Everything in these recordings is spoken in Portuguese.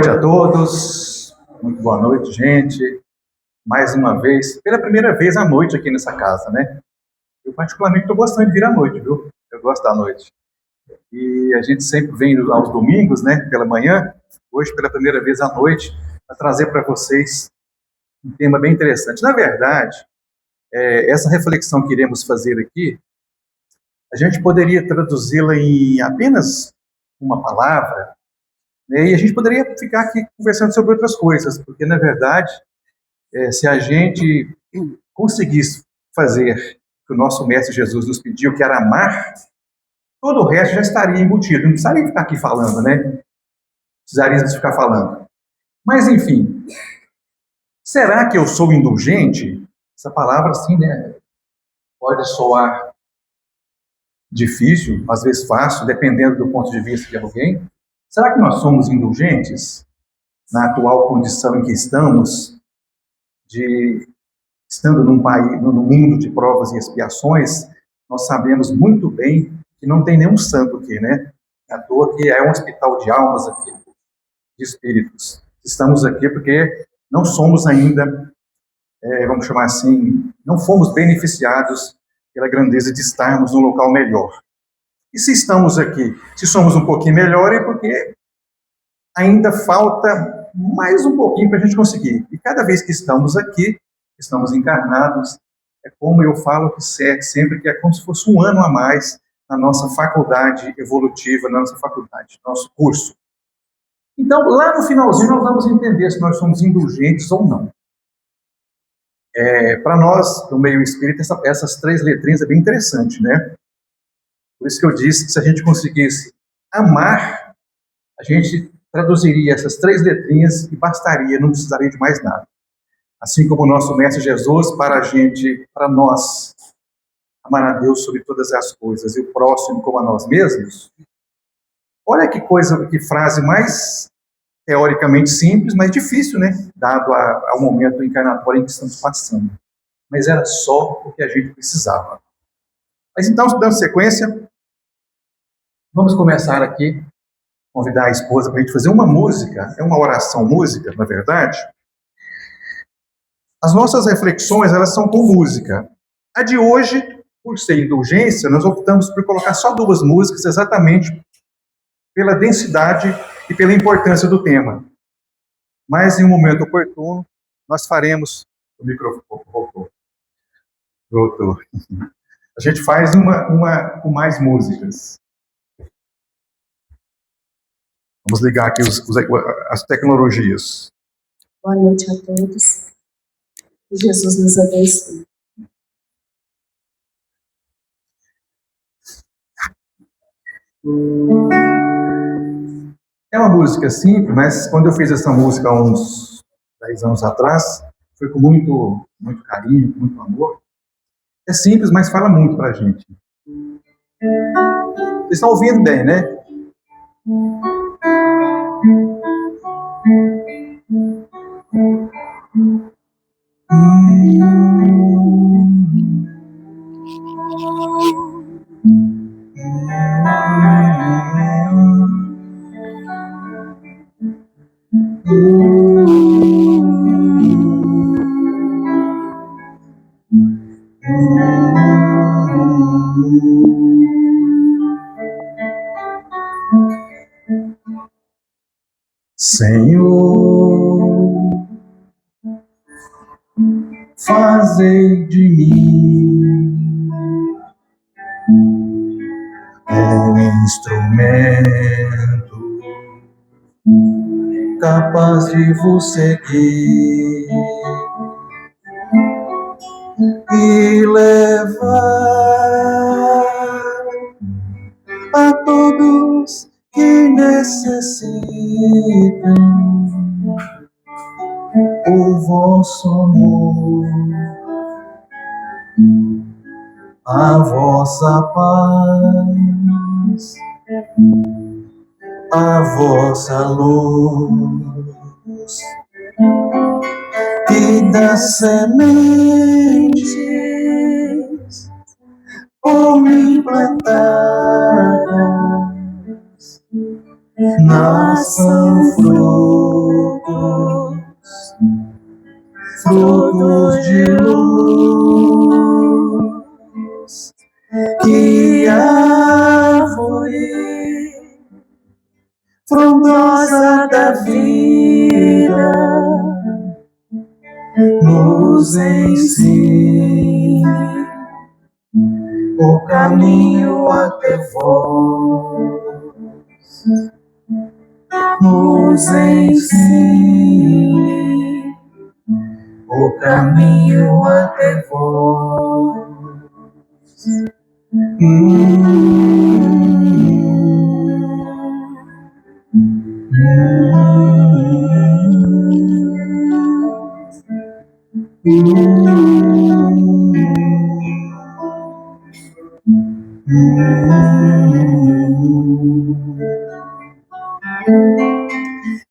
Boa noite a todos, muito boa noite, gente. Mais uma vez, pela primeira vez à noite aqui nessa casa, né? Eu particularmente estou gostando de vir à noite, viu? Eu gosto da noite. E a gente sempre vem aos domingos, né, pela manhã, hoje pela primeira vez à noite, para trazer para vocês um tema bem interessante. Na verdade, essa reflexão que iremos fazer aqui, a gente poderia traduzi-la em apenas uma palavra, né, e a gente poderia ficar aqui conversando sobre outras coisas, porque, na verdade, se a gente conseguisse fazer o que o nosso Mestre Jesus nos pediu, que era amar, todo o resto já estaria embutido. Não precisaria ficar aqui falando, né? Precisaria ficar falando. Mas, enfim, será que eu sou indulgente? Essa palavra, assim, né, pode soar difícil, às vezes fácil, dependendo do ponto de vista de alguém. Será que nós somos indulgentes na atual condição em que estamos, estando num país, num mundo de provas e expiações? Nós sabemos muito bem que não tem nenhum santo aqui, né? À toa que é um hospital de almas aqui, de espíritos. Estamos aqui porque não somos ainda, vamos chamar assim, não fomos beneficiados pela grandeza de estarmos num local melhor. E se estamos aqui, se somos um pouquinho melhor, é porque ainda falta mais um pouquinho para a gente conseguir. E cada vez que estamos aqui, estamos encarnados, é como eu falo que sempre, que é como se fosse um ano a mais na nossa faculdade evolutiva, na nossa faculdade, no nosso curso. Então, lá no finalzinho, nós vamos entender se nós somos indulgentes ou não. Para nós, no meio espírita, essas três letrinhas é bem interessante, né? Por isso que eu disse que se a gente conseguisse amar, a gente traduziria essas três letrinhas e bastaria, não precisaria de mais nada. Assim como o nosso Mestre Jesus, para nós, amar a Deus sobre todas as coisas e o próximo como a nós mesmos. Olha que coisa, que frase mais teoricamente simples, mas difícil, né? Dado ao momento encarnatório em que estamos passando. Mas era só o que a gente precisava. Mas então, dando sequência, vamos começar aqui, convidar a esposa para a gente fazer uma música, é uma oração música, na verdade. As nossas reflexões, elas são com música. A de hoje, por ser indulgência, nós optamos por colocar só duas músicas, exatamente pela densidade e pela importância do tema. Mas, em um momento oportuno, nós faremos... O microfone voltou. A gente faz uma com mais músicas. Vamos ligar aqui as tecnologias. Boa noite a todos. Que Jesus nos abençoe. É uma música simples, mas quando eu fiz essa música há uns 10 anos atrás, foi com muito, muito carinho, com muito amor. É simples, mas fala muito pra gente. Vocês estão ouvindo bem, né? Senhor, fazei de mim um instrumento capaz de vos seguir e levar a todos que necessitam o vosso amor, a vossa paz, a vossa luz, que das sementes como implantadas nasçam frutos frutos de luz. Que árvore frondosa da vida nos ensine o caminho até vós, nos ensine o caminho até vós.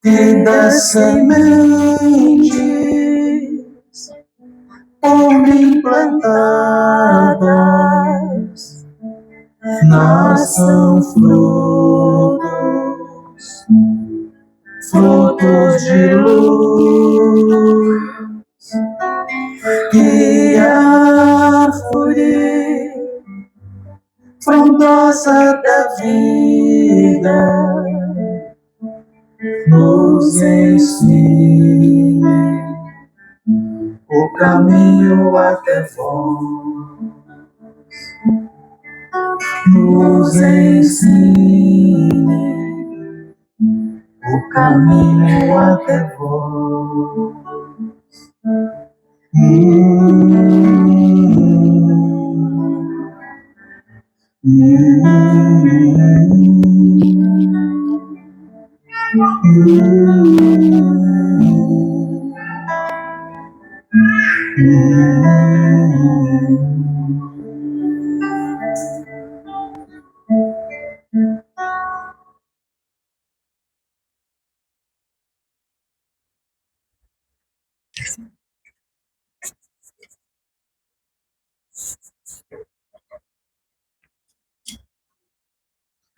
E das sementes por mim plantadas nasçam frutos, frutos de luz. Que árvore frondosa da vida nos ensine o caminho até vós, nos ensine o caminho até vós.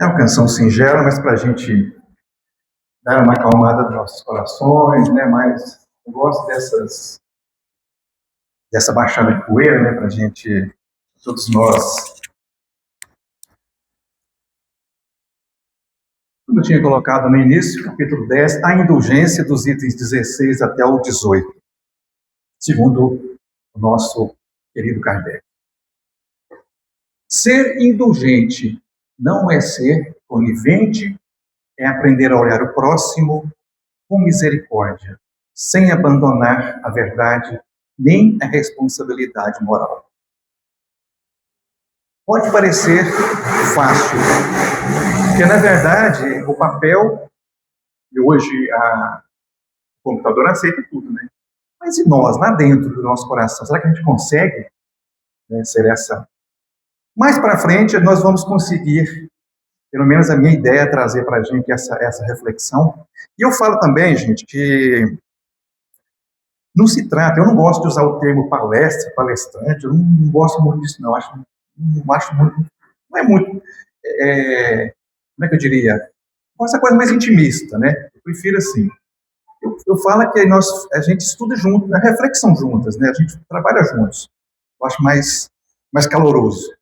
É uma canção singela, mas para a gente dar uma acalmada nos nossos corações, né? Mas eu gosto dessa baixada de poeira, né? Para a gente, todos nós. Como eu tinha colocado no início, capítulo 10, a indulgência dos itens 16 até o 18, segundo o nosso querido Kardec. Ser indulgente não é ser conivente, é aprender a olhar o próximo com misericórdia, sem abandonar a verdade nem a responsabilidade moral. Pode parecer fácil, porque, na verdade, o papel, e hoje o computador aceita tudo, né? Mas e nós, lá dentro do nosso coração, será que a gente consegue, né, ser essa? Mais para frente, nós vamos conseguir, pelo menos a minha ideia é trazer para a gente essa reflexão. E eu falo também, gente, que não se trata, eu não gosto de usar o termo palestra, palestrante, eu não gosto muito disso, não. Não acho muito, não é muito, como é que eu diria? Essa coisa mais intimista, né? Eu prefiro assim. Eu falo que a gente estuda junto, a reflexão juntas, né? A gente trabalha juntos. Eu acho mais caloroso.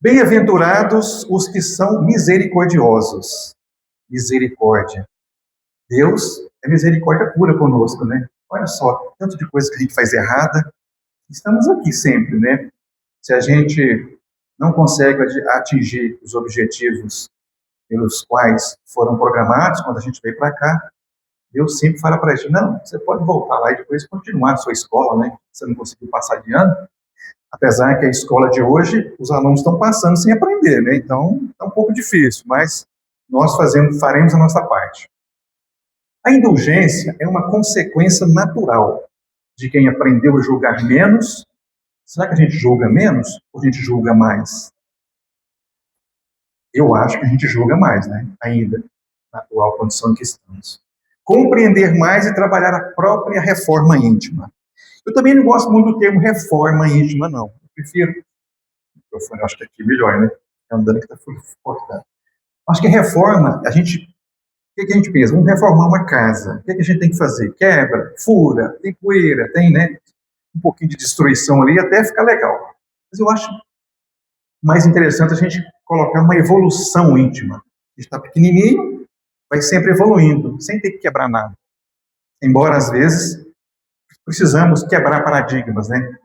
Bem-aventurados os que são misericordiosos. Misericórdia. Deus é misericórdia pura conosco, né? Olha só, tanto de coisa que a gente faz errada. Estamos aqui sempre, né? Se a gente não consegue atingir os objetivos pelos quais foram programados quando a gente veio para cá, Deus sempre fala para a gente, não, você pode voltar lá e depois continuar a sua escola, né? Você não conseguiu passar de ano. Apesar que a escola de hoje, os alunos estão passando sem aprender, né? Então, é um pouco difícil, mas nós faremos a nossa parte. A indulgência é uma consequência natural de quem aprendeu a julgar menos. Será que a gente julga menos ou a gente julga mais? Eu acho que a gente julga mais, né? Ainda, na atual condição em que estamos. Compreender mais e trabalhar a própria reforma íntima. Eu também não gosto muito do termo reforma íntima, não. Eu prefiro... Eu acho que aqui é melhor, né? Tá andando que está cortando. Acho que reforma, a gente que a gente pensa? Vamos reformar uma casa. O que a gente tem que fazer? Quebra, fura, tem poeira, tem, né, um pouquinho de destruição ali, até ficar legal. Mas eu acho mais interessante a gente colocar uma evolução íntima. A gente está pequenininho, vai sempre evoluindo, sem ter que quebrar nada. Embora, às vezes, precisamos quebrar paradigmas, né?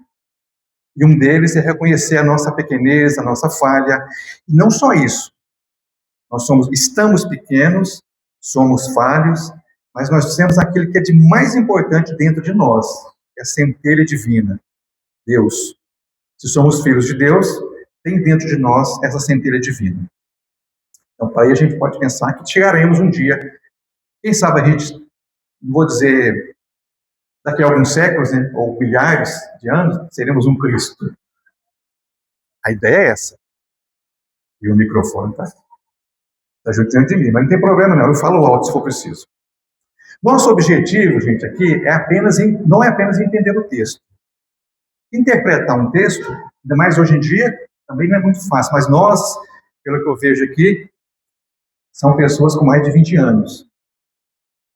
E um deles é reconhecer a nossa pequenez, a nossa falha. E não só isso. Estamos pequenos, somos falhos, mas nós temos aquilo que é de mais importante dentro de nós, que é a centelha divina, Deus. Se somos filhos de Deus, tem dentro de nós essa centelha divina. Então, para aí a gente pode pensar que chegaremos um dia, quem sabe a gente, não vou dizer daqui a alguns séculos, né, ou milhares de anos, seremos um Cristo. A ideia é essa. E o microfone está juntando de mim, mas não tem problema não, eu falo alto se for preciso. Nosso objetivo, gente, aqui não é apenas entender o texto. Interpretar um texto, ainda mais hoje em dia, também não é muito fácil, mas nós, pelo que eu vejo aqui, são pessoas com mais de 20 anos.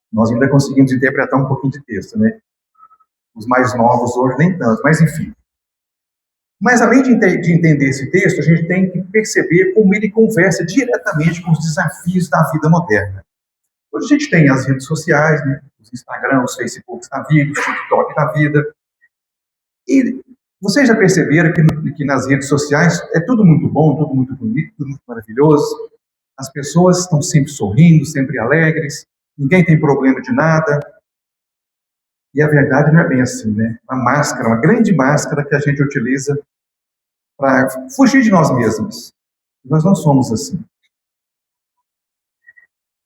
Nós ainda conseguimos interpretar um pouquinho de texto, né? Os mais novos hoje nem tanto, mas enfim. Mas além de entender esse texto, a gente tem que perceber como ele conversa diretamente com os desafios da vida moderna. Hoje a gente tem as redes sociais, né? Os Instagram, os Facebooks da vida, os TikTok da vida. E vocês já perceberam que nas redes sociais é tudo muito bom, tudo muito bonito, tudo muito maravilhoso. As pessoas estão sempre sorrindo, sempre alegres, ninguém tem problema de nada. E a verdade não é bem assim, né? Uma máscara, uma grande máscara que a gente utiliza para fugir de nós mesmos. Nós não somos assim.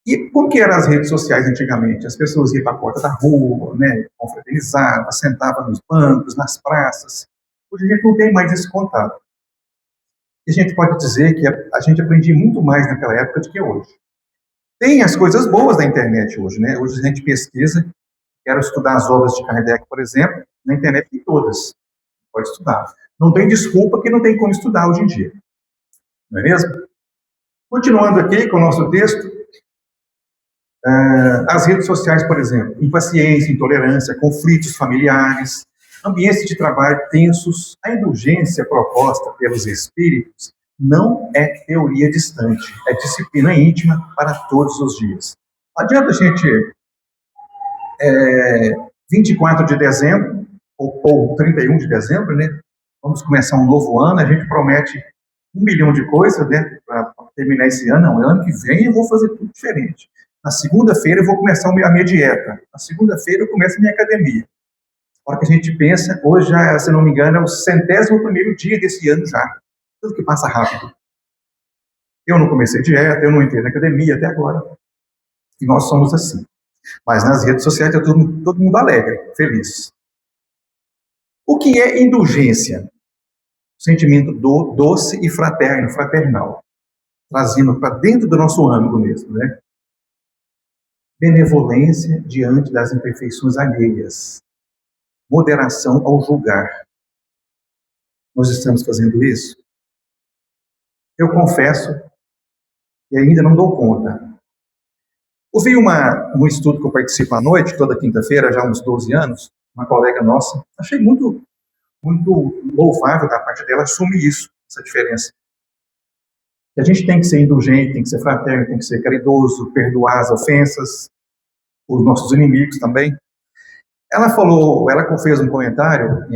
E como que eram as redes sociais antigamente? As pessoas iam para a porta da rua, né, confraternizavam, sentavam nos bancos, nas praças. Hoje a gente não tem mais esse contato. E a gente pode dizer que a gente aprendia muito mais naquela época do que hoje. Tem as coisas boas da internet hoje, né? Hoje a gente pesquisa, quero estudar as obras de Kardec, por exemplo, na internet tem todas. Pode estudar. Não tem desculpa que não tem como estudar hoje em dia. Não é mesmo? Continuando aqui com o nosso texto, as redes sociais, por exemplo, impaciência, intolerância, conflitos familiares, ambientes de trabalho tensos, a indulgência proposta pelos espíritos não é teoria distante, é disciplina íntima para todos os dias. Não adianta a gente, 24 de dezembro, ou 31 de dezembro, né, vamos começar um novo ano, a gente promete 1 milhão de coisas, né, para terminar esse ano. Não, ano que vem eu vou fazer tudo diferente. Na segunda-feira eu vou começar a minha dieta. Na segunda-feira eu começo a minha academia. A hora que a gente pensa, hoje já, se não me engano, é o 101º dia desse ano já. Tudo que passa rápido. Eu não comecei dieta, eu não entrei na academia até agora. E nós somos assim. Mas nas redes sociais é todo mundo alegre, feliz. O que é indulgência? Sentimento doce e fraterno, fraternal. Trazendo para dentro do nosso âmago mesmo, né? Benevolência diante das imperfeições alheias. Moderação ao julgar. Nós estamos fazendo isso? Eu confesso que ainda não dou conta. Ouvi um estudo que eu participo à noite, toda quinta-feira, já há uns 12 anos, uma colega nossa, achei muito, muito louvável da parte dela assumir isso, essa diferença. Que a gente tem que ser indulgente, tem que ser fraterno, tem que ser caridoso, perdoar as ofensas, os nossos inimigos também. Ela fez um comentário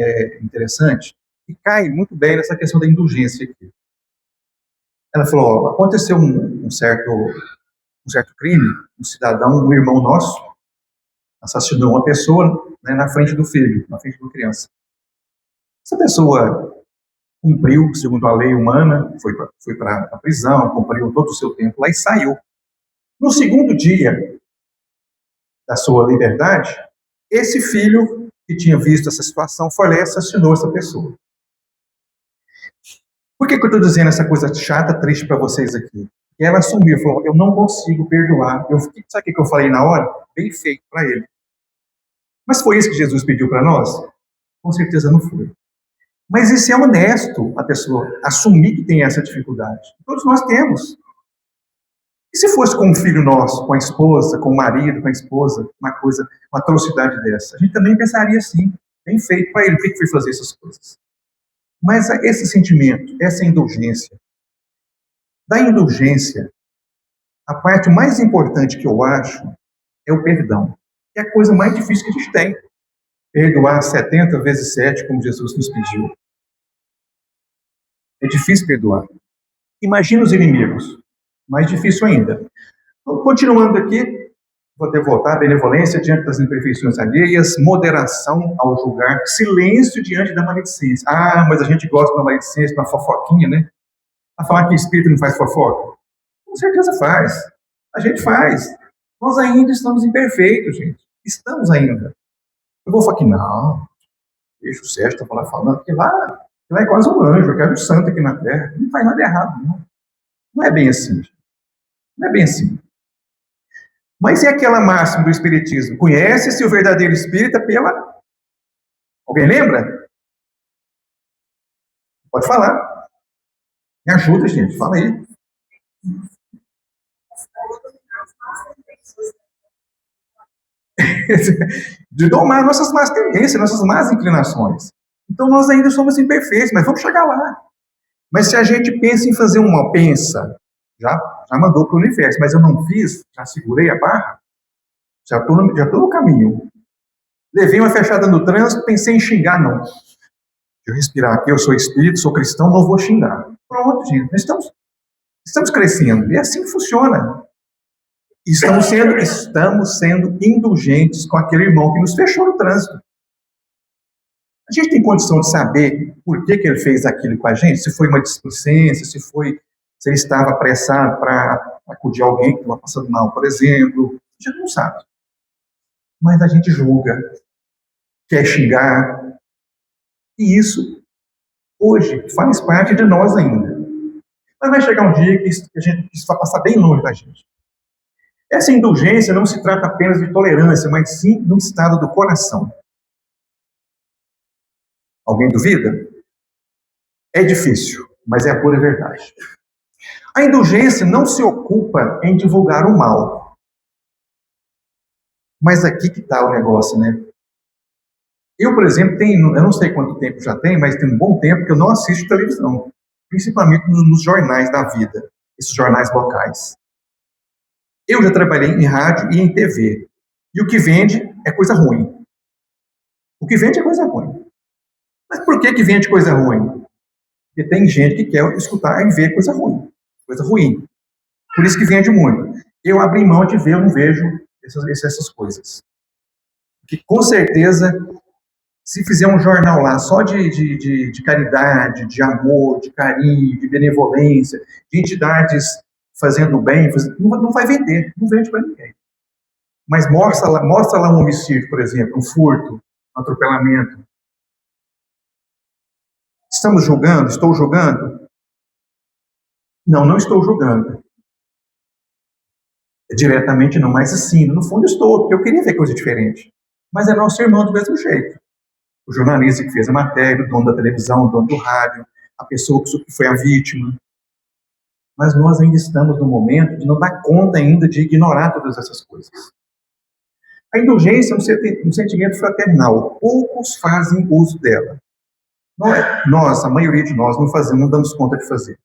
interessante, que cai muito bem nessa questão da indulgência aqui. Ela falou, aconteceu um certo crime, um cidadão, um irmão nosso, assassinou uma pessoa, né, na frente do filho, na frente de uma criança. Essa pessoa cumpriu, segundo a lei humana, foi para a prisão, cumpriu todo o seu tempo lá e saiu. No segundo dia da sua liberdade, esse filho que tinha visto essa situação foi lá e assassinou essa pessoa. Por que eu estou dizendo essa coisa chata, triste para vocês aqui? E ela assumiu, falou, eu não consigo perdoar. Sabe o que eu falei na hora? Bem feito para ele. Mas foi isso que Jesus pediu para nós? Com certeza não foi. Mas isso é honesto, a pessoa assumir que tem essa dificuldade. Todos nós temos. E se fosse com um filho nosso, com a esposa, com o marido, com a esposa, uma atrocidade dessa? A gente também pensaria assim, bem feito para ele, por que foi fazer essas coisas? Mas esse sentimento, essa indulgência, da indulgência, a parte mais importante que eu acho é o perdão. É a coisa mais difícil que a gente tem. Perdoar 70 vezes 7, como Jesus nos pediu. É difícil perdoar. Imagina os inimigos. Mais difícil ainda. Então, continuando aqui, vou até voltar, benevolência diante das imperfeições alheias, moderação ao julgar, silêncio diante da maledicência. Ah, mas a gente gosta da maledicência, da fofoquinha, né? A falar que espírito não faz fofoca. Com certeza faz. A gente faz. Nós ainda estamos imperfeitos, gente. Estamos ainda. Eu vou falar que não. Deixa o Sérgio estar lá falando que lá é quase um anjo, eu quero um santo aqui na Terra. Não faz nada errado, não. Não é bem assim, gente. Não é bem assim. Mas e aquela máxima do Espiritismo? Conhece-se o verdadeiro espírita pela... Alguém lembra? Pode falar. Me ajuda, gente. Fala aí. De domar nossas más tendências, nossas más inclinações. Então nós ainda somos imperfeitos, mas vamos chegar lá. Mas se a gente pensa em fazer uma, já mandou para o universo, mas eu não fiz, já segurei a barra, já estou no caminho. Levei uma fechada no trânsito, pensei em xingar, não. Deixa eu respirar aqui, eu sou espírito, sou cristão, não vou xingar. Pronto, gente, nós estamos crescendo, e é assim que funciona. Estamos sendo indulgentes com aquele irmão que nos fechou no trânsito. A gente tem condição de saber por que ele fez aquilo com a gente? Se foi uma displicência, se ele estava apressado para acudir alguém que estava passando mal, por exemplo. A gente não sabe. Mas a gente julga, quer xingar. E isso, hoje, faz parte de nós ainda. Mas vai chegar um dia que isso vai passar bem longe da gente. Essa indulgência não se trata apenas de tolerância, mas sim de um estado do coração. Alguém duvida? É difícil, mas é a pura verdade. A indulgência não se ocupa em divulgar o mal. Mas aqui que está o negócio, né? Eu, por exemplo, eu não sei quanto tempo já tem, mas tem um bom tempo que eu não assisto televisão. Principalmente nos jornais da vida, esses jornais locais. Eu já trabalhei em rádio e em TV. E o que vende é coisa ruim. O que vende é coisa ruim. Mas por que vende coisa ruim? Porque tem gente que quer escutar e ver coisa ruim. Coisa ruim. Por isso que vende muito. Eu abri mão de ver, eu não vejo essas coisas. Porque com certeza, se fizer um jornal lá só de caridade, de amor, de carinho, de benevolência, de entidades fazendo bem, não vai vender, não vende para ninguém. Mas mostra lá um homicídio, por exemplo, um furto, um atropelamento. Estamos julgando? Estou julgando? Não estou julgando. Diretamente não, mas sim, no fundo estou, porque eu queria ver coisa diferente. Mas é nosso irmão do mesmo jeito. O jornalista que fez a matéria, o dono da televisão, o dono do rádio, a pessoa que foi a vítima. Mas nós ainda estamos no momento de não dar conta ainda de ignorar todas essas coisas. A indulgência é um sentimento fraternal. Poucos fazem uso dela. Nós, a maioria de nós, não damos conta de fazer.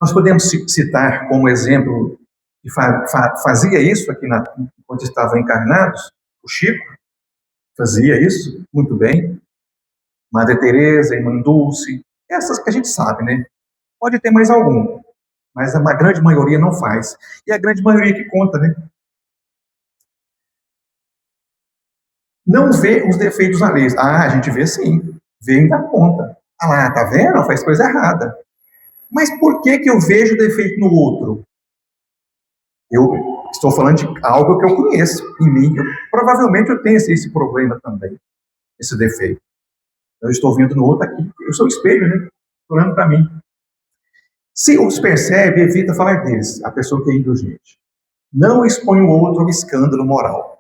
Nós podemos citar como exemplo que fazia isso aqui quando estavam encarnados, o Chico fazia isso muito bem. Madre Teresa, Irmã Dulce, essas que a gente sabe, né? Pode ter mais algum, mas a grande maioria não faz. E a grande maioria que conta, né? Não vê os defeitos alheios. Ah, a gente vê sim, vê e dá conta. Ah lá, tá vendo? Faz coisa errada. Mas por que eu vejo defeito no outro? Eu estou falando de algo que eu conheço em mim. Provavelmente eu tenho esse problema também, esse defeito. Eu estou vendo no outro aqui. Eu sou o espelho, né? Estou olhando para mim. Se os percebe, evita falar deles, a pessoa que é indulgente. Não expõe o outro ao escândalo moral.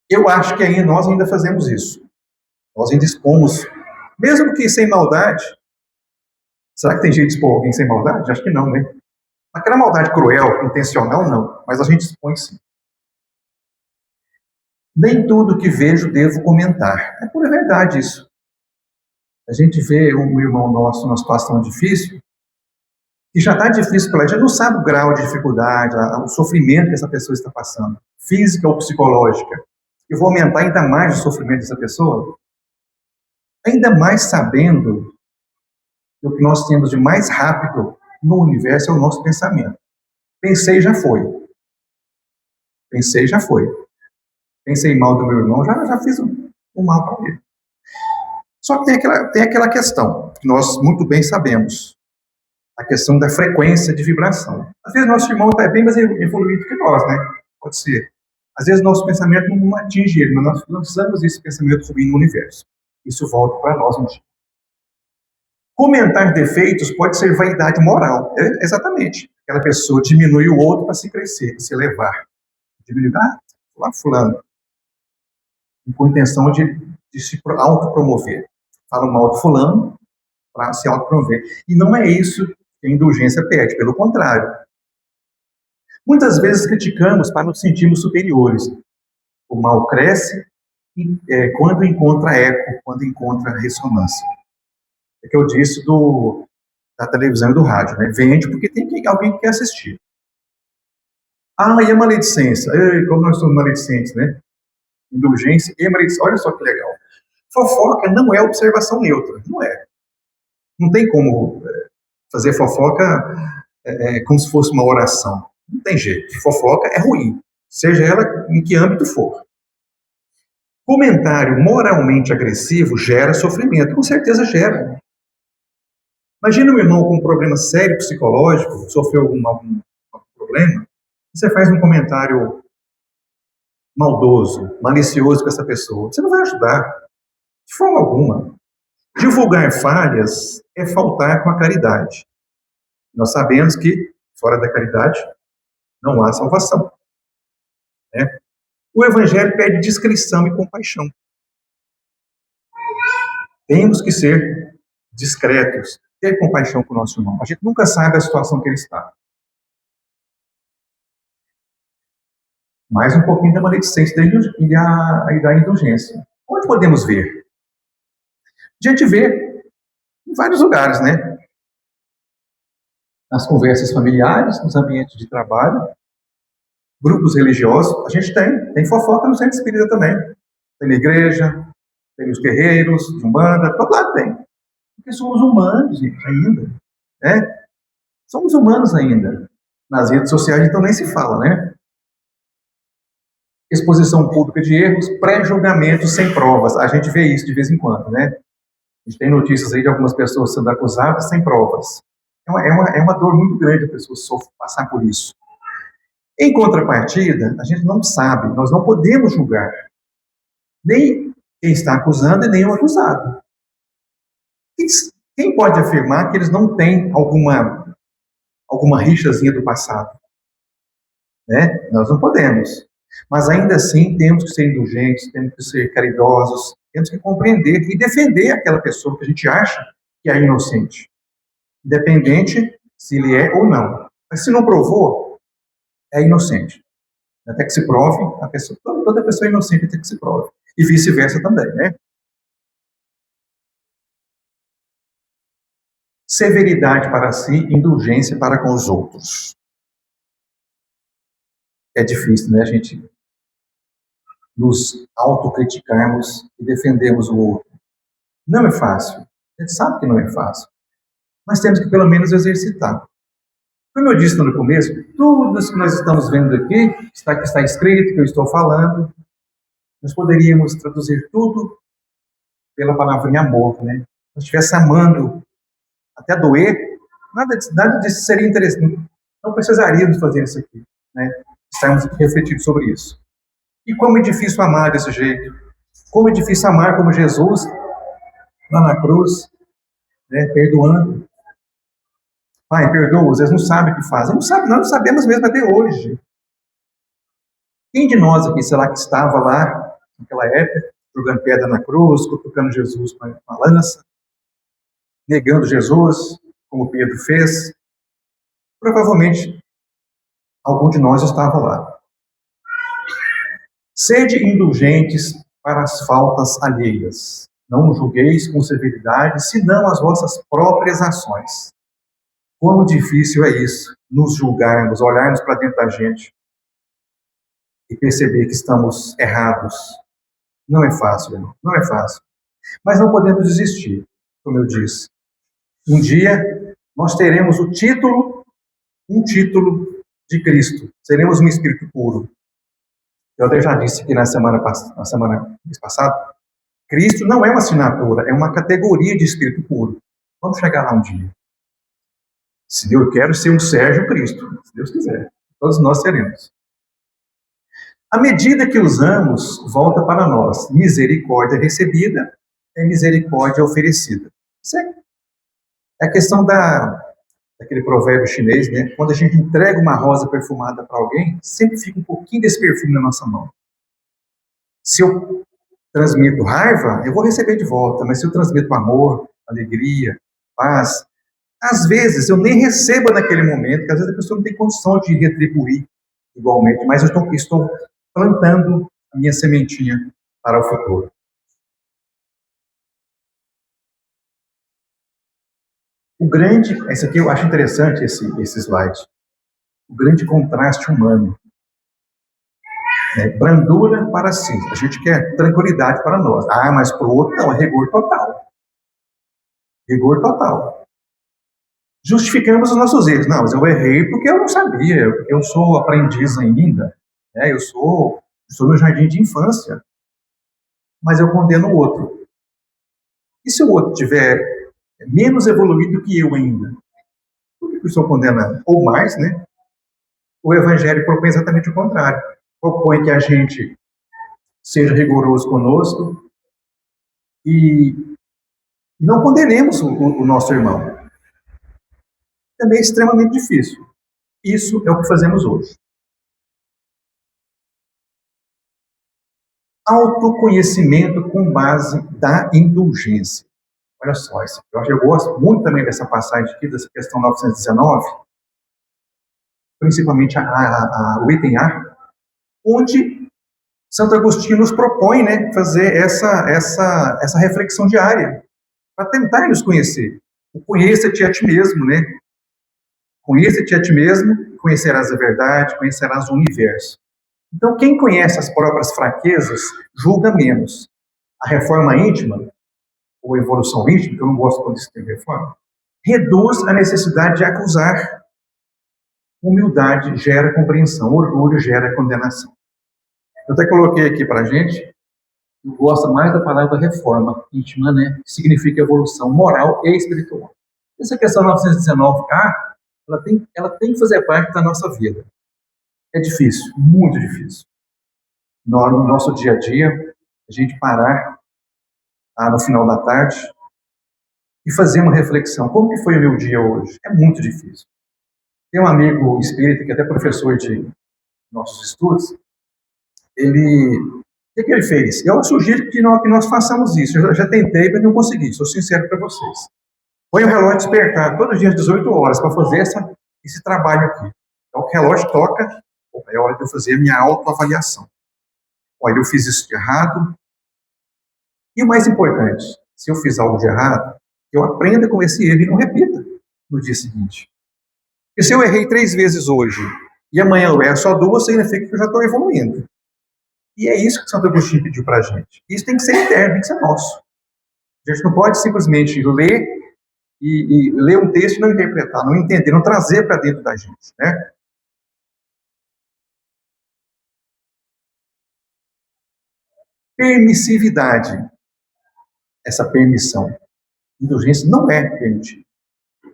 Eu acho que nós ainda fazemos isso. Nós ainda expomos, mesmo que sem maldade, Será que tem jeito de expor alguém sem maldade? Acho que não, né? Aquela maldade cruel, intencional, não. Mas a gente expõe sim. Nem tudo que vejo devo comentar. É pura verdade isso. A gente vê um irmão nosso numa situação difícil, e já está difícil para ela, já não sabe o grau de dificuldade, o sofrimento que essa pessoa está passando, física ou psicológica. Eu vou aumentar ainda mais o sofrimento dessa pessoa? Ainda mais sabendo que o que nós temos de mais rápido no universo é o nosso pensamento. Pensei, já foi. Pensei, já foi. Pensei mal do meu irmão, já fiz o mal para ele. Só que tem aquela questão, que nós muito bem sabemos, a questão da frequência de vibração. Às vezes nosso irmão está bem mais evoluído que nós, né? Pode ser. Às vezes nosso pensamento não atinge ele, mas nós lançamos esse pensamento ruim no universo. Isso volta para nós um dia. Comentar defeitos pode ser vaidade moral. Exatamente. Aquela pessoa diminui o outro para se crescer, para se elevar. Diminuir, lá fulano. Com a intenção de se autopromover. Fala mal do fulano para se autopromover. E não é isso que a indulgência pede, pelo contrário. Muitas vezes criticamos para nos sentirmos superiores. O mal cresce quando encontra eco, quando encontra ressonância. É que eu disse da televisão e do rádio, né? Vende porque tem alguém que quer assistir. E a maledicência? Como nós somos maledicentes, né? Indulgência e maledicência. Olha só que legal. Fofoca não é observação neutra. Não é. Não tem como fazer fofoca como se fosse uma oração. Não tem jeito. Fofoca é ruim. Seja ela em que âmbito for. Comentário moralmente agressivo gera sofrimento. Com certeza gera. Imagina um irmão com um problema sério psicológico, sofreu algum problema, e você faz um comentário maldoso, malicioso com essa pessoa. Você não vai ajudar, de forma alguma. Divulgar falhas é faltar com a caridade. Nós sabemos que, fora da caridade, não há salvação. Né? O Evangelho pede discrição e compaixão. Temos que ser discretos, ter compaixão com o nosso irmão. A gente nunca sabe a situação que ele está. Mais um pouquinho da maledicência e da indulgência. Onde podemos ver? A gente vê em vários lugares, né? Nas conversas familiares, nos ambientes de trabalho, grupos religiosos, a gente tem fofoca no centro espírita também. Tem na igreja, tem nos terreiros, de Umbanda, todo lado tem. Porque somos humanos, gente, ainda. Né? Somos humanos ainda. Nas redes sociais, então, nem se fala, né? Exposição pública de erros, pré-julgamento sem provas. A gente vê isso de vez em quando, né? A gente tem notícias aí de algumas pessoas sendo acusadas sem provas. É uma dor muito grande a pessoa passar por isso. Em contrapartida, a gente não sabe, nós não podemos julgar nem quem está acusando e nem o acusado. Quem pode afirmar que eles não têm alguma rixazinha do passado? Né? Nós não podemos. Mas ainda assim temos que ser indulgentes, temos que ser caridosos, temos que compreender e defender aquela pessoa que a gente acha que é inocente. Independente se ele é ou não. Mas se não provou, é inocente. Até que se prove, toda pessoa é inocente até que se prove. E vice-versa também, né? Severidade para si, indulgência para com os outros. É difícil, né, a gente nos autocriticarmos e defendermos o outro. Não é fácil. A gente sabe que não é fácil. Mas temos que, pelo menos, exercitar. Como eu disse no começo, tudo isso que nós estamos vendo aqui, que está escrito, que eu estou falando, nós poderíamos traduzir tudo pela palavrinha amor, né? Se nós estivesse amando até doer, nada disso seria interessante. Não precisaríamos fazer isso aqui, né? Estarmos aqui refletindo sobre isso. E como é difícil amar desse jeito. Como é difícil amar como Jesus, lá na cruz, né, perdoando. Pai, perdoa-os, eles não sabem o que fazem. Nós não sabemos mesmo até hoje. Quem de nós aqui, sei lá, que estava lá, naquela época, jogando pedra na cruz, cutucando Jesus com a lança, negando Jesus, como Pedro fez, provavelmente algum de nós estava lá. Sede indulgentes para as faltas alheias. Não julgueis com severidade, senão as vossas próprias ações. Quão difícil é isso, nos julgarmos, olharmos para dentro da gente e perceber que estamos errados. Não é fácil, irmão, não é fácil. Mas não podemos desistir, como eu disse. Um dia nós teremos um título de Cristo. Seremos um espírito puro. Eu até já disse aqui na semana passada, Cristo não é uma assinatura, é uma categoria de espírito puro. Vamos chegar lá um dia. Se eu quero ser um Sérgio Cristo, se Deus quiser. Todos nós seremos. A medida que usamos, volta para nós. Misericórdia recebida é misericórdia oferecida. Isso é a questão daquele provérbio chinês, né? Quando a gente entrega uma rosa perfumada para alguém, sempre fica um pouquinho desse perfume na nossa mão. Se eu transmito raiva, eu vou receber de volta, mas se eu transmito amor, alegria, paz, às vezes eu nem recebo naquele momento, porque às vezes a pessoa não tem condição de retribuir igualmente, mas eu estou plantando a minha sementinha para o futuro. Esse aqui eu acho interessante, esse slide. O grande contraste humano. Brandura para si. A gente quer tranquilidade para nós. Ah, mas para o outro não, é rigor total. Rigor total. Justificamos os nossos erros. Não, mas eu errei porque eu não sabia, porque eu sou aprendiz ainda, né? Eu sou no jardim de infância. Mas eu condeno o outro. E se o outro tiver menos evoluído que eu ainda? Por que eu estou condenando? Ou mais, né? O Evangelho propõe exatamente o contrário. Propõe que a gente seja rigoroso conosco e não condenemos o nosso irmão. Também é extremamente difícil. Isso é o que fazemos hoje. Autoconhecimento com base da indulgência. Olha só, eu gosto muito também dessa passagem aqui, dessa questão 919, principalmente o item A, onde Santo Agostinho nos propõe, né, fazer essa reflexão diária, para tentar nos conhecer. Conheça-te a ti mesmo, né? Conheça-te a ti mesmo, conhecerás a verdade, conhecerás o universo. Então, quem conhece as próprias fraquezas, julga menos. A reforma íntima, ou evolução íntima, que eu não gosto quando isso tem reforma, reduz a necessidade de acusar. Humildade gera compreensão, orgulho gera condenação. Eu até coloquei aqui para a gente, eu gosto mais da palavra reforma íntima, né? Que significa evolução moral e espiritual. Essa questão 919A, ela tem que fazer parte da nossa vida. É difícil, muito difícil. No nosso dia a dia, a gente parar no final da tarde e fazer uma reflexão. Como que foi o meu dia hoje? É muito difícil. Tem um amigo espírita, que é até professor de nossos estudos, o que ele fez? Eu sugiro que nós façamos isso. Eu já tentei, mas não consegui, sou sincero para vocês. Põe o relógio despertar todos os dias às 18 horas para fazer esse trabalho aqui. Então, o relógio toca, é hora de eu fazer a minha autoavaliação. Olha, eu fiz isso de errado. E o mais importante, se eu fiz algo de errado, eu aprenda com esse erro e não repita no dia seguinte. E se eu errei 3 vezes hoje e amanhã eu erro só 2, significa que eu já estou evoluindo. E é isso que Santo Agostinho pediu para a gente. Isso tem que ser interno, tem que ser nosso. A gente não pode simplesmente ler e ler um texto e não interpretar, não entender, não trazer para dentro da gente, né? Permissividade. Essa permissão. Indulgência não é permitir.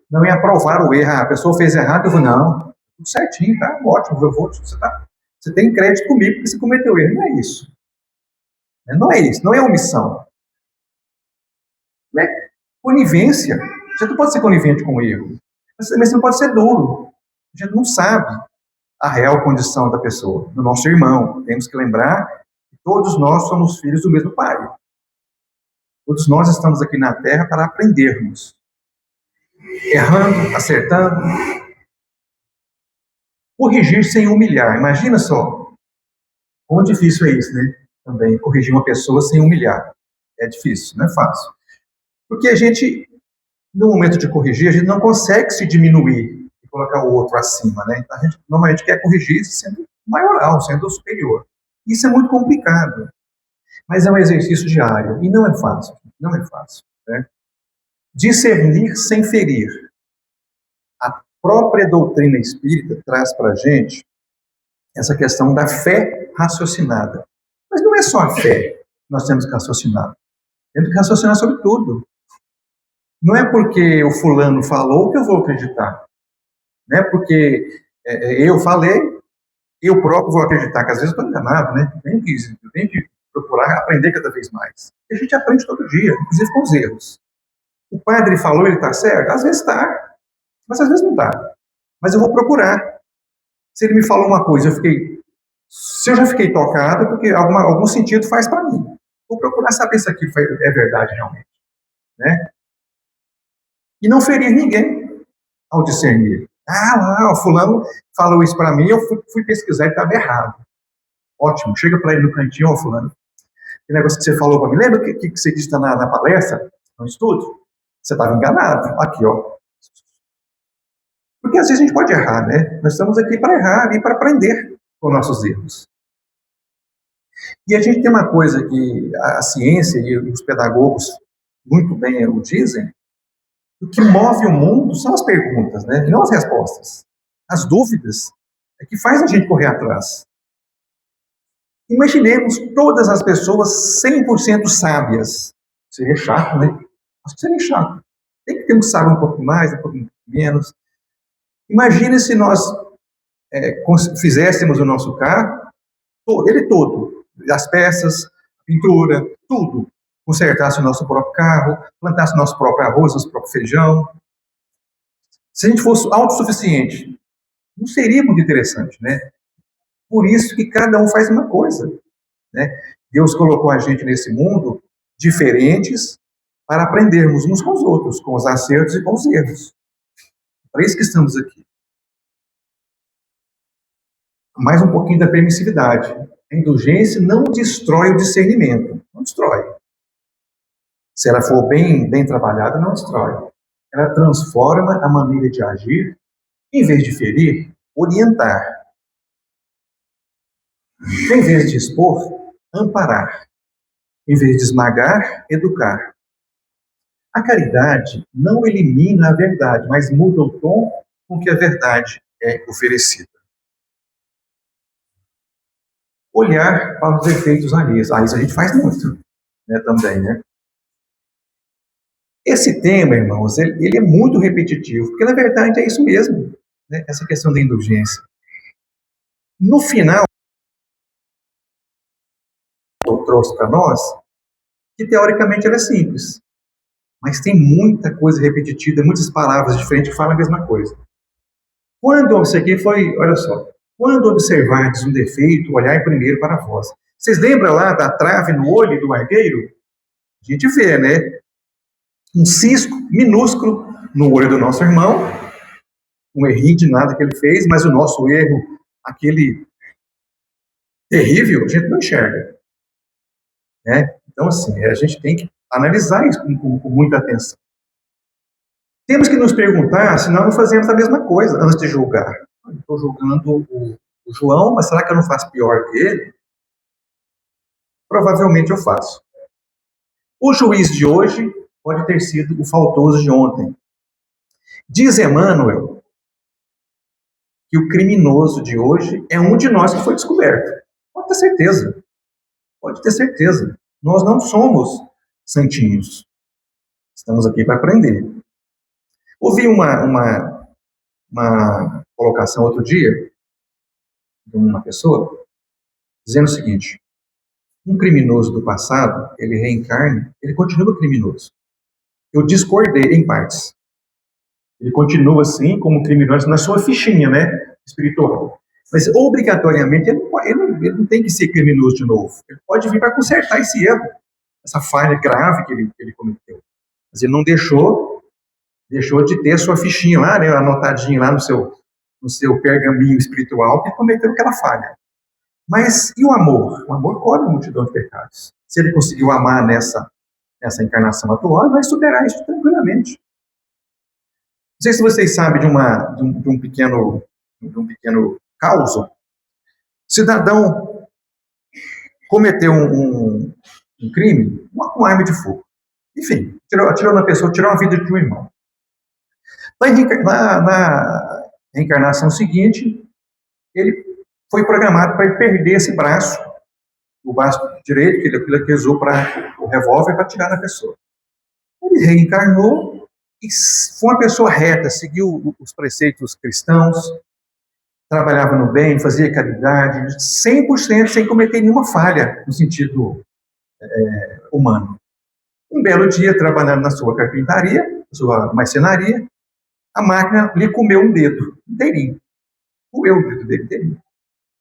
Não é aprovar o erro. A pessoa fez errado, eu vou, não, tudo certinho, tá ótimo, você tem crédito comigo porque você cometeu erro. Não é isso. Não é isso, não é omissão. Não é conivência. Você não pode ser conivente com o erro. Mas você não pode ser duro. A gente não sabe a real condição da pessoa, do nosso irmão. Temos que lembrar que todos nós somos filhos do mesmo Pai. Todos nós estamos aqui na Terra para aprendermos. errando, acertando. Corrigir sem humilhar. Imagina só, quão difícil é isso, né? Também, corrigir uma pessoa sem humilhar. É difícil, não é fácil. Porque a gente, no momento de corrigir, a gente não consegue se diminuir e colocar o outro acima, né? A gente normalmente quer corrigir sendo maioral, sendo superior. Isso é muito complicado. Mas é um exercício diário. E não é fácil. Não é fácil. Né? Discernir sem ferir. A própria doutrina espírita traz para a gente essa questão da fé raciocinada. Mas não é só a fé que nós temos que raciocinar. Temos que raciocinar sobre tudo. Não é porque o fulano falou que eu vou acreditar. Não é porque eu falei, eu próprio vou acreditar, que às vezes eu estou enganado, né? Eu tenho que procurar aprender cada vez mais. E a gente aprende todo dia, inclusive com os erros. O padre falou, ele está certo? Às vezes está, mas às vezes não está. Mas eu vou procurar. Se ele me falou uma coisa, se eu já fiquei tocado, é porque algum sentido faz para mim. Vou procurar saber se aquilo é verdade realmente. Né? E não ferir ninguém ao discernir. Lá, o fulano falou isso para mim, eu fui pesquisar e estava errado. Ótimo, chega para ele no cantinho, ó, fulano, que negócio que você falou para mim, lembra o que você disse na palestra, no estudo? Você estava enganado. Aqui, ó. Porque às vezes a gente pode errar, né? Nós estamos aqui para errar e para aprender com nossos erros. E a gente tem uma coisa que a ciência e os pedagogos muito bem o dizem, o que move o mundo são as perguntas, né? E não as respostas. As dúvidas é que faz a gente correr atrás. Imaginemos todas as pessoas 100% sábias. Seria chato, né? Acho que seria chato. Tem que ter um sábio um pouco mais, um pouco menos. Imagine se nós fizéssemos o nosso carro, ele todo, as peças, pintura, tudo. Consertasse o nosso próprio carro, plantasse o nosso próprio arroz, nosso próprio feijão. Se a gente fosse autossuficiente, não seria muito interessante, né? Por isso que cada um faz uma coisa, né? Deus colocou a gente nesse mundo diferentes para aprendermos uns com os outros, com os acertos e com os erros. Para isso que estamos aqui. Mais um pouquinho da permissividade. A indulgência não destrói o discernimento. Não destrói. Se ela for bem trabalhada, não destrói. Ela transforma a maneira de agir, em vez de ferir, orientar. Em vez de expor, amparar. Em vez de esmagar, educar. A caridade não elimina a verdade, mas muda o tom com que a verdade é oferecida. Olhar para os efeitos alheios. Isso a gente faz muito, né, também, né? Esse tema, irmãos, ele é muito repetitivo, porque na verdade é isso mesmo, né? Essa questão da indulgência. No final, eu trouxe para nós que teoricamente ela é simples, mas tem muita coisa repetitiva, muitas palavras diferentes que falam a mesma coisa. Quando isso aqui foi, olha só, quando observardes um defeito, olhai primeiro para vós. Vocês lembram lá da trave no olho do argueiro? A gente vê, né? Um cisco minúsculo no olho do nosso irmão, um errinho de nada que ele fez, mas o nosso erro, aquele terrível, a gente não enxerga. Né? Então, assim, a gente tem que analisar isso com muita atenção. Temos que nos perguntar se nós não fazemos a mesma coisa antes de julgar. Eu estou julgando o João, mas será que eu não faço pior que ele? Provavelmente eu faço. O juiz de hoje pode ter sido o faltoso de ontem. Diz Emmanuel que o criminoso de hoje é um de nós que foi descoberto. Pode ter certeza. Pode ter certeza. Nós não somos santinhos. Estamos aqui para aprender. Ouvi uma colocação outro dia de uma pessoa dizendo o seguinte: um criminoso do passado, ele reencarna, ele continua criminoso. Eu discordei em partes. Ele continua assim, como criminoso, na sua fichinha, né, espiritual. Mas, obrigatoriamente, ele não tem que ser criminoso de novo. Ele pode vir para consertar esse erro, essa falha grave que ele cometeu. Mas ele não deixou deixou de ter sua fichinha lá, né, anotadinha lá no seu pergaminho espiritual, que cometeu aquela falha. Mas e o amor? O amor cobre a multidão de pecados. Se ele conseguiu amar nessa encarnação atual, vai superar isso tranquilamente. Não sei se vocês sabem de um pequeno caso. Cidadão cometeu um crime com arma de fogo. Enfim, atirou na pessoa, tirou a vida de um irmão. Na reencarnação seguinte, ele foi programado para ele perder esse braço, o braço direito, que ele usou para o revólver para atirar na pessoa. Ele reencarnou e foi uma pessoa reta, seguiu os preceitos cristãos, trabalhava no bem, fazia caridade, 100% sem cometer nenhuma falha no sentido humano. Um belo dia, trabalhando na sua carpintaria, na sua marcenaria, a máquina lhe comeu um dedo inteirinho. Comeu o dedo dele inteirinho.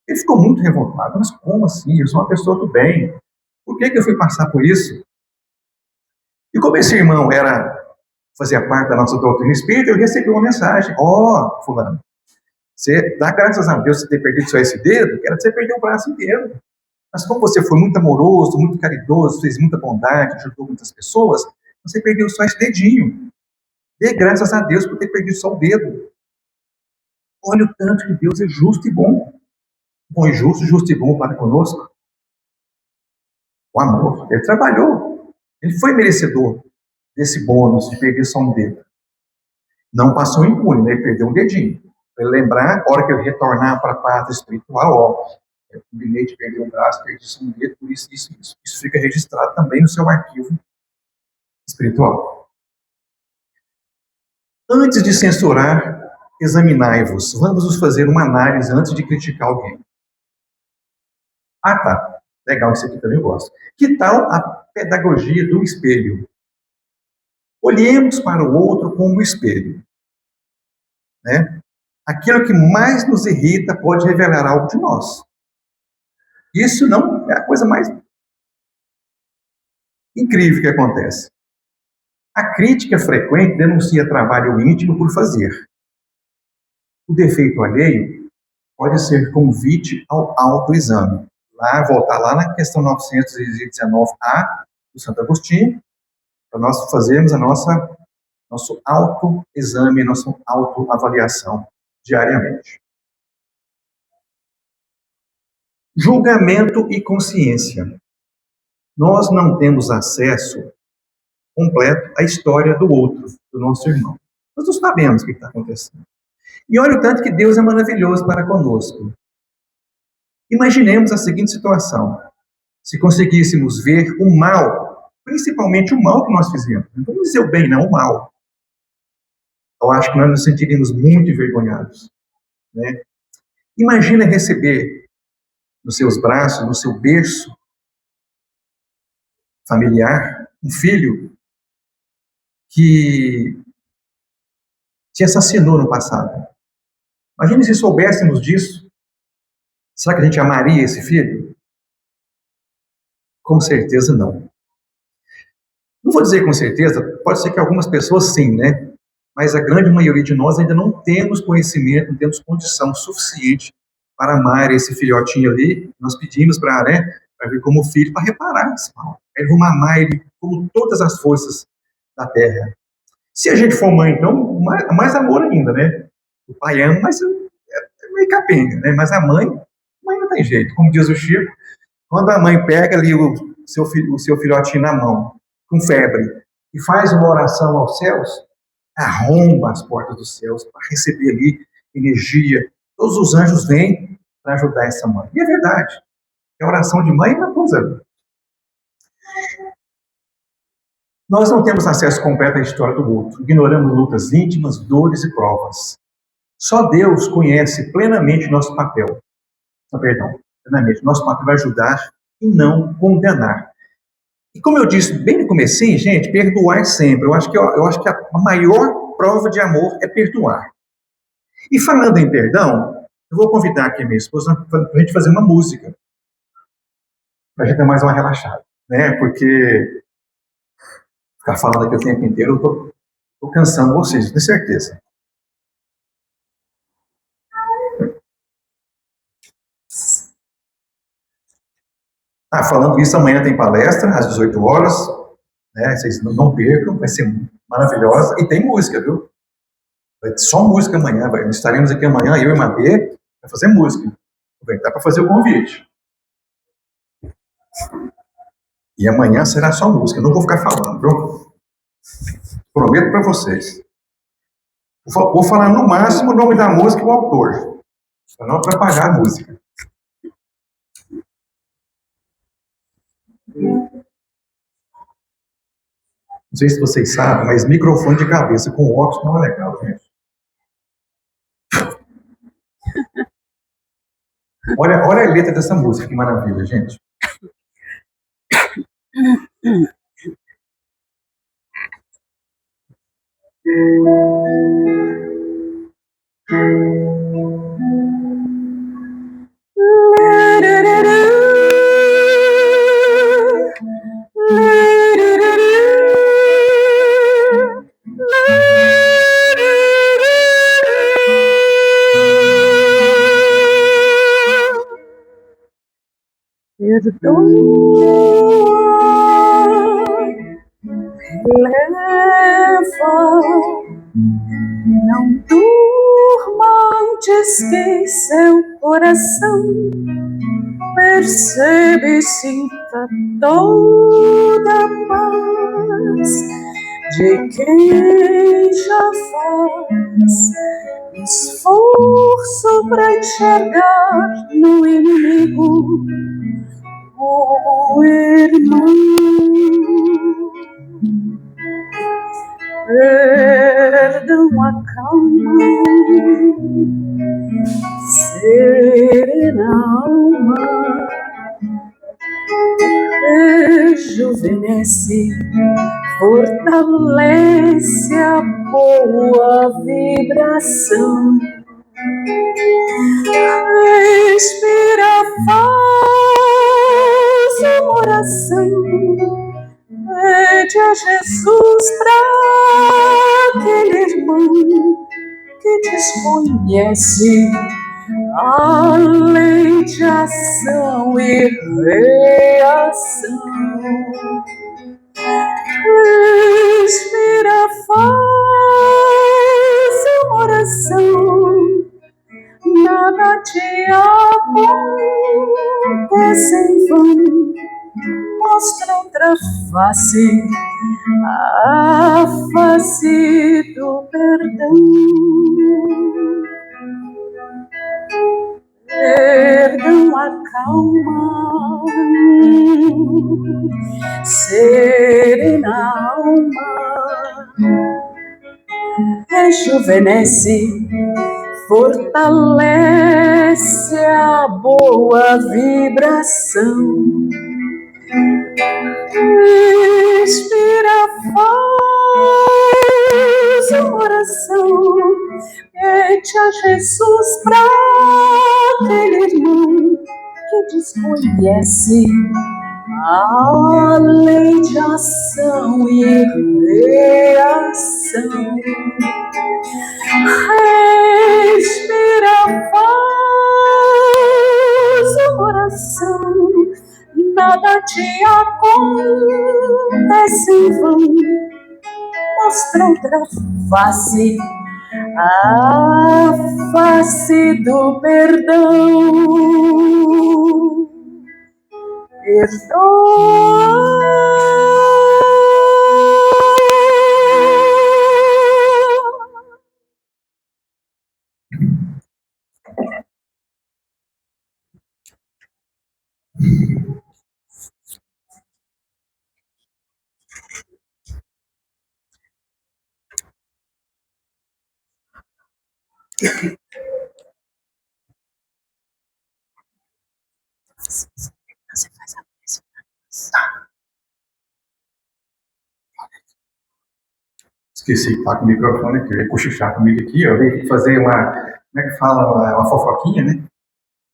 Ele ficou muito revoltado. Mas como assim? Eu sou uma pessoa do bem. Por que eu fui passar por isso? E como esse irmão fazia parte da nossa doutrina espírita, eu recebi uma mensagem. Fulano, você dá graças a Deus por ter perdido só esse dedo, quero que você perdeu o braço inteiro. Mas como você foi muito amoroso, muito caridoso, fez muita bondade, ajudou muitas pessoas, você perdeu só esse dedinho. Dê graças a Deus por ter perdido só o dedo. Olha o tanto que Deus é justo e bom. Bom e justo e bom para conosco. O amor. Ele trabalhou. Ele foi merecedor desse bônus de perder só um dedo. Não passou impune, né? Ele perdeu um dedinho. Para ele lembrar, a hora que ele retornar para a pátria espiritual, eu combinei de perder um braço, perdi só um dedo, por isso. Isso fica registrado também no seu arquivo espiritual. Antes de censurar, examinai-vos. Vamos nos fazer uma análise antes de criticar alguém. Tá. Legal, isso aqui também eu gosto. Que tal a pedagogia do espelho? Olhemos para o outro como espelho. Né? Aquilo que mais nos irrita pode revelar algo de nós. Isso não é a coisa mais incrível que acontece. A crítica frequente denuncia trabalho íntimo por fazer. O defeito alheio pode ser convite ao autoexame. Voltar lá na questão 919A do Santo Agostinho, para nós fazermos nosso autoexame, nossa autoavaliação diariamente. Julgamento e consciência. Nós não temos acesso completo à história do outro, do nosso irmão. Nós não sabemos o que está acontecendo. E olha o tanto que Deus é maravilhoso para conosco. Imaginemos a seguinte situação. Se conseguíssemos ver o mal, principalmente o mal que nós fizemos. Não vamos dizer o bem, não, o mal. Eu acho que nós nos sentiríamos muito envergonhados. Né? Imagina receber nos seus braços, no seu berço familiar, um filho que te assassinou no passado. Imagine se soubéssemos disso. Será que a gente amaria esse filho? Com certeza não. Não vou dizer com certeza, pode ser que algumas pessoas sim, né? Mas a grande maioria de nós ainda não temos conhecimento, não temos condição suficiente para amar esse filhotinho ali. Nós pedimos para ver como filho, para reparar esse mal. Vamos amar ele como todas as forças da terra. Se a gente for mãe, então, mais amor ainda, né? O pai ama, mas é meio capenga, né? Mas a mãe não tem jeito. Como diz o Chico, quando a mãe pega ali o seu filhotinho na mão, com febre, e faz uma oração aos céus, arromba as portas dos céus para receber ali energia. Todos os anjos vêm para ajudar essa mãe. E é verdade. A oração de mãe é uma coisa. Nós não temos acesso completo à história do outro. Ignoramos lutas íntimas, dores e provas. Só Deus conhece plenamente nosso papel. Plenamente. Nosso papel vai ajudar e não condenar. E como eu disse bem no comecinho, gente, perdoar sempre. Eu acho que a maior prova de amor é perdoar. E falando em perdão, eu vou convidar aqui a minha esposa para a gente fazer uma música. Para a gente dar mais uma relaxada. Né? Porque ficar falando aqui o tempo inteiro, eu estou Estou cansando vocês, tenho certeza. Falando isso, amanhã tem palestra, às 18 horas, né? Vocês não percam, vai ser maravilhosa. E tem música, viu? Vai ter só música amanhã. Estaremos aqui amanhã, eu e Mabê, para fazer música. Aproveitar para fazer o convite. E amanhã será só música, não vou ficar falando, viu? Prometo para vocês. Vou falar no máximo o nome da música e o autor, para não atrapalhar a música. Não sei se vocês sabem, mas microfone de cabeça com óculos não é legal, gente. Olha a letra dessa música, que maravilha, gente. Perdoa, leva, não durma antes que seu coração percebe e sinta toda a paz de quem já faz esforço para enxergar no inimigo o irmão. Perdão acalma, serena alma, rejuvenesce, fortalece a boa vibração. Respira, faz uma oração, pede a Jesus pra aquele irmão que desconhece a lei de ação e reação. Respira, faz uma oração, nada te acontece em vão. Mostra outra face, a face do perdão. Perdão acalma, serena alma, rejuvenesce, fortalece a boa vibração. Respira, faz uma oração, pede a Jesus pra aquele irmão que desconhece a lei de ação e reação. Respira, faz uma oração, nada te acontece em vão. Mostra outra face, a face do perdão. Perdoa, você faz a mesma. Esqueci que tá com o microfone aqui, eu ia cochichar comigo aqui, eu veio fazer uma, como é que fala, uma fofoquinha, né?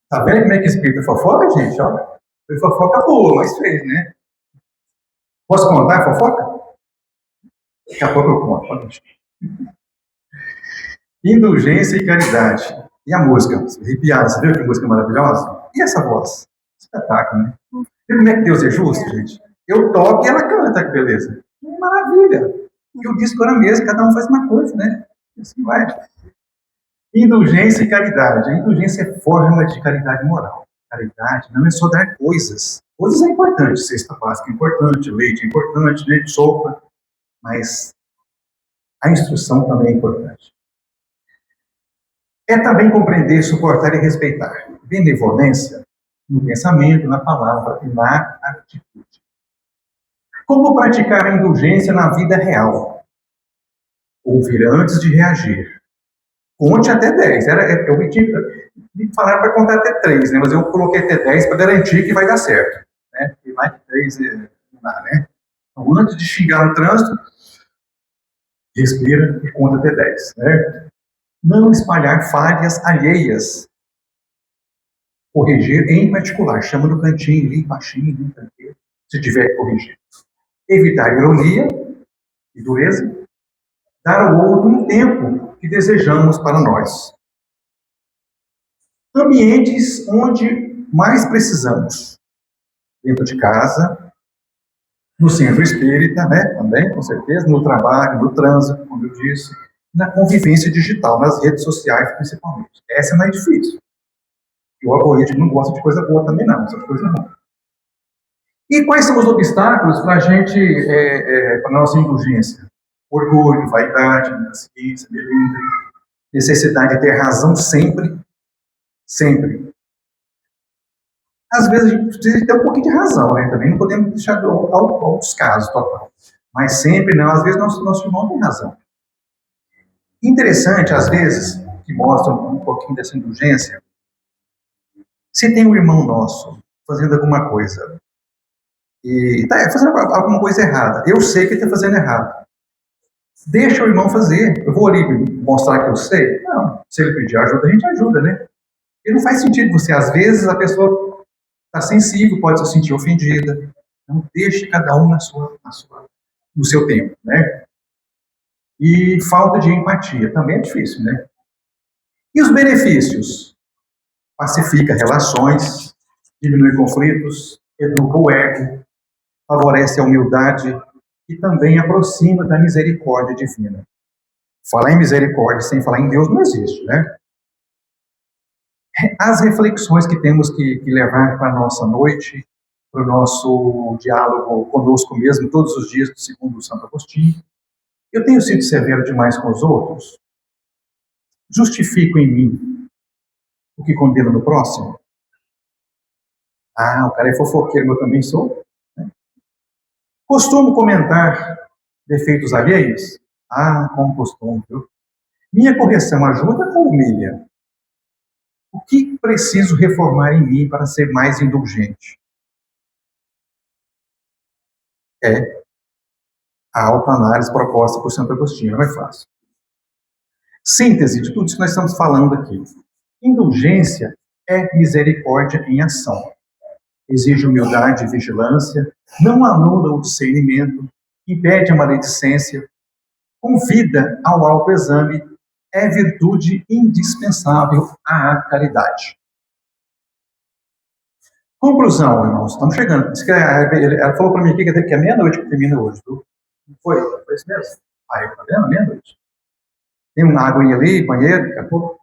Tá vendo como é que espírita fofoca, gente? Ó, foi fofoca boa, mas fez, né? Posso contar a fofoca? Daqui a pouco eu conto. Pode deixar. Indulgência e caridade. E a música? Arrepiada, você viu que música maravilhosa? E essa voz? Espetáculo, né? Viu como é que Deus é justo, gente? Eu toco e ela canta, que beleza. Que maravilha. E o disco era mesmo, cada um faz uma coisa, né? E assim vai. Indulgência e caridade. A indulgência é forma de caridade moral. Caridade não é só dar coisas. Coisas é importante, cesta básica é importante, leite é importante, né? Sopa. Mas a instrução também é importante. É também compreender, suportar e respeitar. Benevolência no pensamento, na palavra e na atitude. Como praticar a indulgência na vida real? Ouvir antes de reagir. Conte até 10. Eu me falaram para contar até 3, né? Mas eu coloquei até 10 para garantir que vai dar certo. Né? Porque mais que 3 não dá, né? Então, antes de xingar no trânsito, respira e conta até 10. Né? Não espalhar falhas alheias. Corrigir em particular. Chama no cantinho, limpa baixinho, limpa se tiver que corrigir. Evitar ironia e dureza. Dar ao outro um tempo que desejamos para nós. Ambientes onde mais precisamos. Dentro de casa, no centro espírita, né? Também, com certeza, no trabalho, no trânsito, como eu disse, na convivência digital, nas redes sociais principalmente. Essa é mais difícil. E o algoritmo não gosta de coisa boa também, não, gosta de coisa ruim. E quais são os obstáculos para a gente, para a nossa indulgência? Orgulho, vaidade, impaciência, melindre, necessidade de ter razão sempre, sempre. Às vezes a gente precisa ter um pouquinho de razão, né? Também não podemos deixar ao descaso total. Mas sempre não, às vezes nosso irmão tem razão. Interessante, às vezes, que mostra um pouquinho dessa indulgência, se tem um irmão nosso fazendo alguma coisa, e está fazendo alguma coisa errada, eu sei que ele está fazendo errado. Deixa o irmão fazer. Eu vou ali mostrar que eu sei? Não. Se ele pedir ajuda, a gente ajuda, né? E não faz sentido você, às vezes, a pessoa está sensível, pode se sentir ofendida. Então, deixe cada um no seu tempo, né? E falta de empatia também é difícil, né? E os benefícios? Pacifica relações, diminui conflitos, educa o ego, favorece a humildade e também aproxima da misericórdia divina. Falar em misericórdia sem falar em Deus não existe, né? As reflexões que temos que levar para a nossa noite, para o nosso diálogo conosco mesmo, todos os dias, segundo Santo Agostinho. Eu tenho sido severo demais com os outros? Justifico em mim o que condeno no próximo? Ah, o cara é fofoqueiro, eu também sou. Costumo comentar defeitos alheios? Ah, como costumo, viu? Minha correção ajuda ou humilha? O que preciso reformar em mim para ser mais indulgente? É a autoanálise proposta por Santo Agostinho, não é fácil. Síntese de tudo isso que nós estamos falando aqui. Indulgência é misericórdia em ação. Exige humildade e vigilância, não anula o discernimento, impede a maledicência, convida ao autoexame, é virtude indispensável à caridade. Conclusão, irmãos, estamos chegando. Ela falou para mim aqui que é meia-noite que termina hoje, viu? Foi isso mesmo? Aí, tá vendo? Meia-noite. Tem uma aguinha ali, banheiro, daqui a pouco.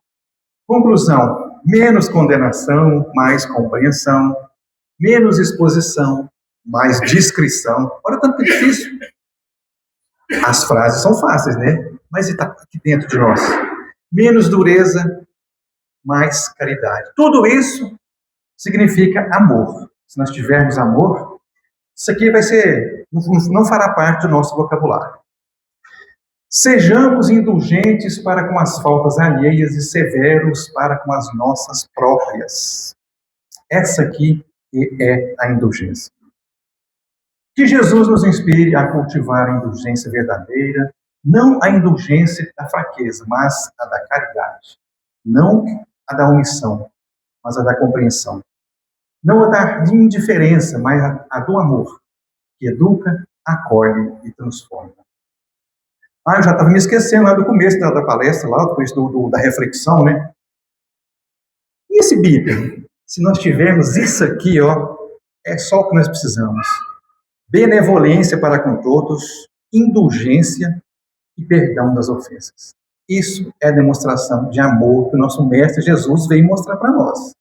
Conclusão, menos condenação, mais compreensão, menos exposição, mais discrição. Olha o tanto que é difícil. As frases são fáceis, né? Mas está aqui dentro de nós. Menos dureza, mais caridade. Tudo isso significa amor. Se nós tivermos amor, isso aqui vai ser, não fará parte do nosso vocabulário. Sejamos indulgentes para com as faltas alheias e severos para com as nossas próprias. Essa aqui é a indulgência. Que Jesus nos inspire a cultivar a indulgência verdadeira, não a indulgência da fraqueza, mas a da caridade. Não a da omissão, mas a da compreensão. Não a da indiferença, mas a do amor, que educa, acolhe e transforma. Ah, eu já estava me esquecendo lá do começo da palestra, lá do começo da reflexão, né? E esse bípede? Se nós tivermos isso aqui, ó, é só o que nós precisamos. Benevolência para com todos, indulgência e perdão das ofensas. Isso é demonstração de amor que o nosso Mestre Jesus veio mostrar para nós.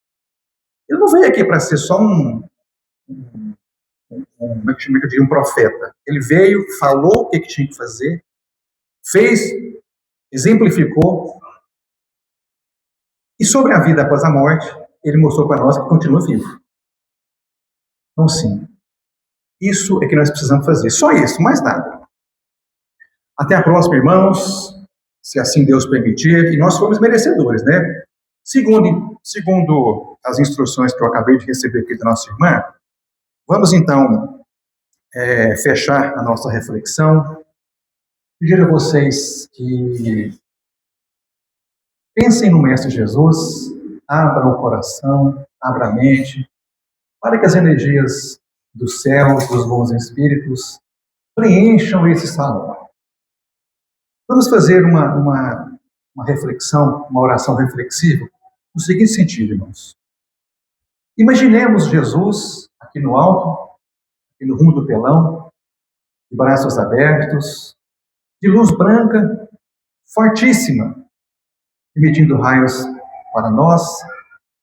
Ele não veio aqui para ser só como é que eu diria, um profeta. Ele veio, falou o que tinha que fazer, fez, exemplificou, e sobre a vida após a morte, ele mostrou para nós que continua vivo. Então, sim, isso é que nós precisamos fazer. Só isso, mais nada. Até a próxima, irmãos, se assim Deus permitir, e nós fomos merecedores, né? Segundo as instruções que eu acabei de receber aqui da nossa irmã, vamos então fechar a nossa reflexão. Pedir a vocês que pensem no Mestre Jesus, abram o coração, abram a mente, para que as energias dos céus, dos bons espíritos, preencham esse salão. Vamos fazer uma reflexão, uma oração reflexiva, no seguinte sentido, irmãos. Imaginemos Jesus aqui no alto, aqui no rumo do telão, de braços abertos, de luz branca, fortíssima, emitindo raios para nós,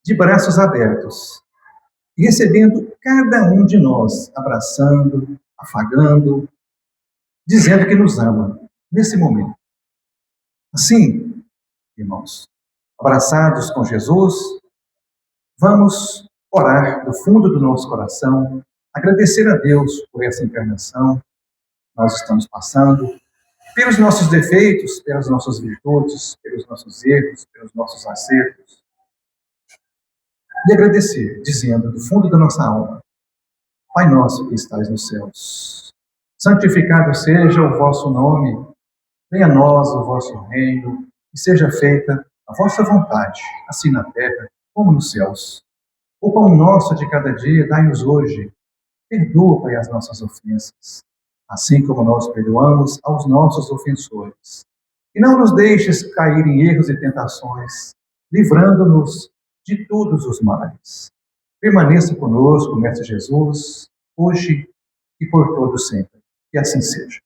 de braços abertos, e recebendo cada um de nós, abraçando, afagando, dizendo que nos ama, nesse momento. Assim, irmãos, abraçados com Jesus, vamos orar do fundo do nosso coração, agradecer a Deus por essa encarnação que nós estamos passando, pelos nossos defeitos, pelas nossas virtudes, pelos nossos erros, pelos nossos acertos. E agradecer, dizendo do fundo da nossa alma: Pai nosso que estais nos céus, santificado seja o vosso nome, venha a nós o vosso reino, e seja feita a vossa vontade, assim na terra como nos céus. O pão nosso de cada dia dai-nos hoje. Perdoa, Pai, as nossas ofensas, assim como nós perdoamos aos nossos ofensores. E não nos deixes cair em erros e tentações, livrando-nos de todos os males. Permaneça conosco, Mestre Jesus, hoje e por todo sempre. Que assim seja.